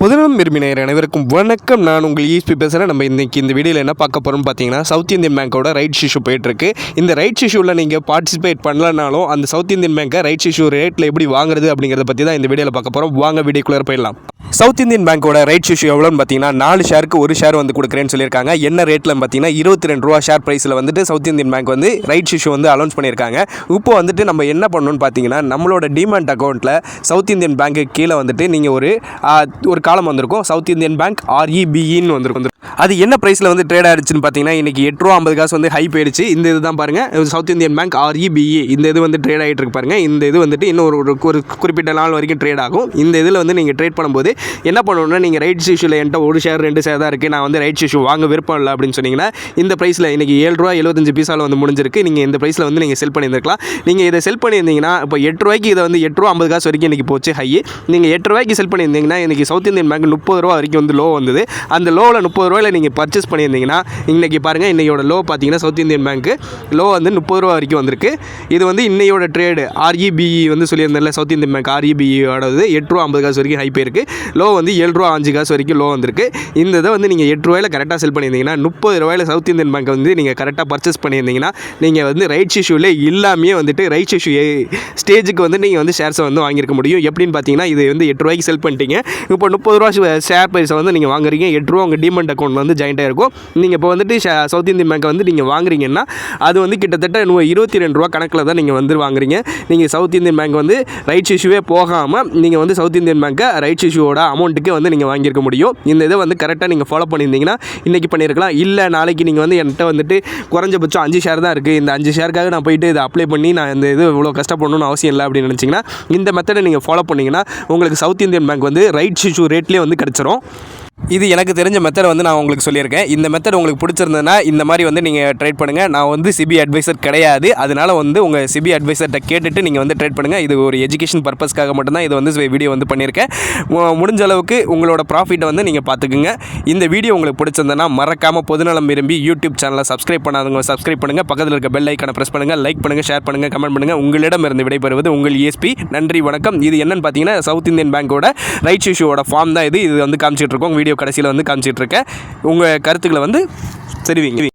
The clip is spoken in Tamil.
முதலாம் விரும்பினர் அனைவருக்கும் வணக்கம். நான் உங்கள் ஈஸ்பி பேசுகிறேன். நம்ம இன்றைக்கி இந்த வீடியோவில் என்ன பார்க்க போகிறோம்னு பார்த்தீங்கன்னா, சவுத் இந்தியன் பேங்க்கோட ரைட்ஸ் இஷ்யூ போயிட்டுருக்கு. இந்த ரைட்ஸ் இஷ்யூவில் நீங்கள் பார்ட்டிசிபேட் பண்ணலனாலும் அந்த சவுத் இந்தியன் பேங்க்கை ரைட்ஸ் இஷ்யூ ரேட்டில் எப்படி வாங்குறது அப்படிங்கிறத பற்றி தான் இந்த வீடியோவில் பார்க்க போகிறோம். வாங்க வீடியோக்குள்ளே போயிடலாம். சவுத் இந்தியன் பேங்க்கோட ரைட்ஸ் இஷ்யூ எவ்வளோன்னு பார்த்தீங்கன்னா 4 ஷேருக்கு ஒரு ஷேர் வந்து கொடுக்குறேன்னு சொல்லியிருக்காங்க. என்ன ரேட்டில் பார்த்தீங்கன்னா 22 ரூபா ஷேர் ப்ரைஸில் வந்துட்டு சவுத் இந்தியன் பேங்க் வந்து ரைட்ஸ் இஷ்யூ வந்து அனௌன்ஸ் பண்ணியிருக்காங்க. இப்போ வந்துட்டு நம்ம என்ன பண்ணணும்னு பார்த்தீங்கன்னா, நம்மளோட டிமேட் அக்கௌண்ட்டில் சவுத் இந்தியன் பேங்க்கு கீழே வந்துட்டு நீங்கள் ஒரு காலம் வந்திருக்கும். சவுத் இந்தியன் பேங்க் REBEன்னு வந்திருக்கும். அது என்ன ப்ரைஸில் வந்து ட்ரேட் ஆகிடுச்சுன்னு பார்த்தீங்கன்னா, இன்றைக்கி 8 ரூபா 50 காசு வந்து ஹை போயிடுச்சு. இந்த இது தான் பாருங்கள், சவுத் இந்தியன் பேங்க் REBE இந்த இது வந்து ட்ரேட் ஆகிட்டு இருக்கு பாருங்கள். இந்த இது வந்துட்டு இன்னும் ஒரு குறிப்பிட்ட நாள் வரைக்கும் ட்ரேட் ஆகும். இந்த இதில் வந்து நீங்கள் ட்ரேட் பண்ணும்போது என்ன பண்ணணும்னா, நீங்கள் ரைட்ஸ் இஷ்யூவில் என்கிட்ட ஒரு ஷேர் 2 ஷேர் தான் இருக்குது, நான் வந்து ரைட்ஸ் இஷ்யூ வாங்க விருப்பம் இல்லை அப்படின்னு சொன்னீங்கன்னா, இந்த ப்ரைஸில் இன்றைக்கி 7 ரூபா 75 பைசாவில் வந்து முடிஞ்சிருக்கு. நீங்கள் இந்த ப்ரைஸில் வந்து நீங்கள் செல் பண்ணியிருக்கலாம். நீங்கள் இதை செல் பண்ணியிருந்தீங்கன்னா, இப்போ 8 ரூபாய்க்கு இதை வந்து 8 ரூபா 50 காசு வரைக்கும் இன்றைக்கி போச்சு ஹை. நீங்கள் 8 ரூபாய்க்கு செல் பண்ணியிருந்தீங்கன்னா, இன்றைக்கி சவுத் இந்தியன் பேங்க் 30 ரூபா வரைக்கும் வந்து லோ வந்தது. அந்த லோவில் 30 ரூபாயில் நீங்கள் பர்ச்சேஸ் பண்ணியிருந்தீங்கன்னா, இன்றைக்கி பாருங்கள், இன்றையோட லோ பார்த்தீங்கன்னா சவுத் இந்தியன் பேங்க்கு லோ வந்து 30 ரூபா வரைக்கும் வந்திருக்கு. இது வந்து இன்னையோட ட்ரேடு REBE வந்து சொல்லியிருந்தேன்ல, சவுத் இந்தியன் பேங்க் REBEயோடது 8 ரூபா 50 காசு வரைக்கும் ஹை போயிருக்கு. லோ வந்து 7 ரூபா 5 காசு வரைக்கும் லோ வந்திருக்கு. இந்த இதை வந்து நீங்கள் 8 ரூபாயில் கரெக்டாக செல் பண்ணியிருந்தீங்கன்னா, 30 ரூபாயில் சவுத் இந்தியன் பேங்க் வந்து நீங்கள் கரெக்டாக பர்ச்சேஸ் பண்ணியிருந்தீங்கன்னா, நீங்கள் வந்து ரைட்ஸ் இஷ்யூவில் இல்லாமே வந்துட்டு ரைட்ஸ் இஷ்யூ ஸ்டேஜுக்கு வந்து நீங்கள் வந்து ஷேர்ஸை வந்து வாங்கியிருக்க முடியும். எப்படின்னு பார்த்தீங்கன்னா, இது வந்து 8 ரூபாய்க்கு செல் பண்ணிட்டீங்க. இப்போ 30 ரூபா ஷேர் ப்ரைஸை வந்து நீங்கள் வாங்குறீங்க. 8 ரூபா உங்கள் டிமெண்ட் அக்கௌண்ட் வந்து ஜாயின்ட்டாக இருக்கும். நீங்கள் இப்போ வந்துட்டு சவுத் இந்தியன் பேங்க்கை வந்து நீங்கள் வாங்குறீங்கன்னா, அது வந்து கிட்டத்தட்ட 22 ரூபா கணக்கில் தான் நீங்கள் வந்து வாங்குறீங்க. நீங்கள் சவுத் இந்தியன் பேங்க் வந்து ரைட்ஸ் இஷ்யூவே போகாமல் நீங்கள் வந்து சவுத் இந்தியன் பேங்க்கை ரைட்ஸ் இஷ்யூவோட அமௌண்ட்டுக்கு வந்து நீங்கள் வாங்கியிருக்க முடியும். இந்த இதை வந்து கரெக்டாக நீங்கள் ஃபாலோ பண்ணியிருந்தீங்கன்னா இன்றைக்கி பண்ணியிருக்கலாம். இல்லை நாளைக்கு நீங்கள் வந்து என்கிட்ட வந்துட்டு குறைஞ்சபட்சம் 5 ஷேர் தான் இருக்குது, இந்த 5 ஷேருக்காக நான் போயிட்டு இதை அப்ளை பண்ணி நான் இந்த இது இவ்வளோ கஷ்டப்படணும்னு அவசியம் இல்லை அப்படின்னு நினச்சிங்கன்னா, இந்த மெத்தடை நீங்கள் ஃபாலோ பண்ணிங்கன்னா உங்களுக்கு சவுத் இந்தியன் பேங்க் வந்து ரைட்ஸ் இஷ்யூ ரேட்லேயே வந்து கிடச்சிரும். இது எனக்கு தெரிஞ்ச மெத்தட் வந்து நான் உங்களுக்கு சொல்லியிருக்கேன். இந்த மெத்தட் உங்களுக்கு பிடிச்சிருந்ததுன்னா இந்த மாதிரி வந்து நீங்கள் ட்ரேட் பண்ணுங்கள். நான் வந்து சிபி அட்வைசர் கிடையாது, அதனால் வந்து உங்கள் சிபி அட்வைசர்கிட்ட கேட்டுட்டு நீங்கள் வந்து ட்ரேட் பண்ணுங்கள். இது ஒரு எஜுகேஷன் பர்பஸ்க்காக மட்டும்தான் இது வந்து வீடியோ வந்து பண்ணியிருக்கேன். முடிஞ்ச அளவுக்கு உங்களோட ப்ராஃபிட்டை வந்து நீங்கள் பார்த்துக்குங்க. இந்த வீடியோ உங்களுக்கு பிடிச்சிருந்ததுன்னா மறக்காமல் பொதுநலம் விரும்பி யூடியூப் சேனலை சப்ஸ்கிரைப் பண்ணாதவங்க சப்ஸ்கிரைப் பண்ணுங்கள். பக்கத்தில் இருக்க பெல் ஐக்கானை ப்ரெஸ் பண்ணுங்கள். லைக் பண்ணுங்கள், ஷேர் பண்ணுங்கள், கமெண்ட் பண்ணுங்கள். உங்களிடமிருந்து விடைபெறுவது உங்கள் ESP. நன்றி, வணக்கம். இது என்னன்னு பார்த்தீங்கன்னா, சவுத் இந்தியன் பேங்கோட ரைட்ஸ் இஷ்யூவோட ஃபார்ம் தான் இது வந்து காமிச்சிட்டு இருக்கோம். வீடியோ கடைசியில் வந்து காமிச்சிட்டு இருக்கேன். உங்கள் கருத்துக்களை வந்து தெரிவிங்க.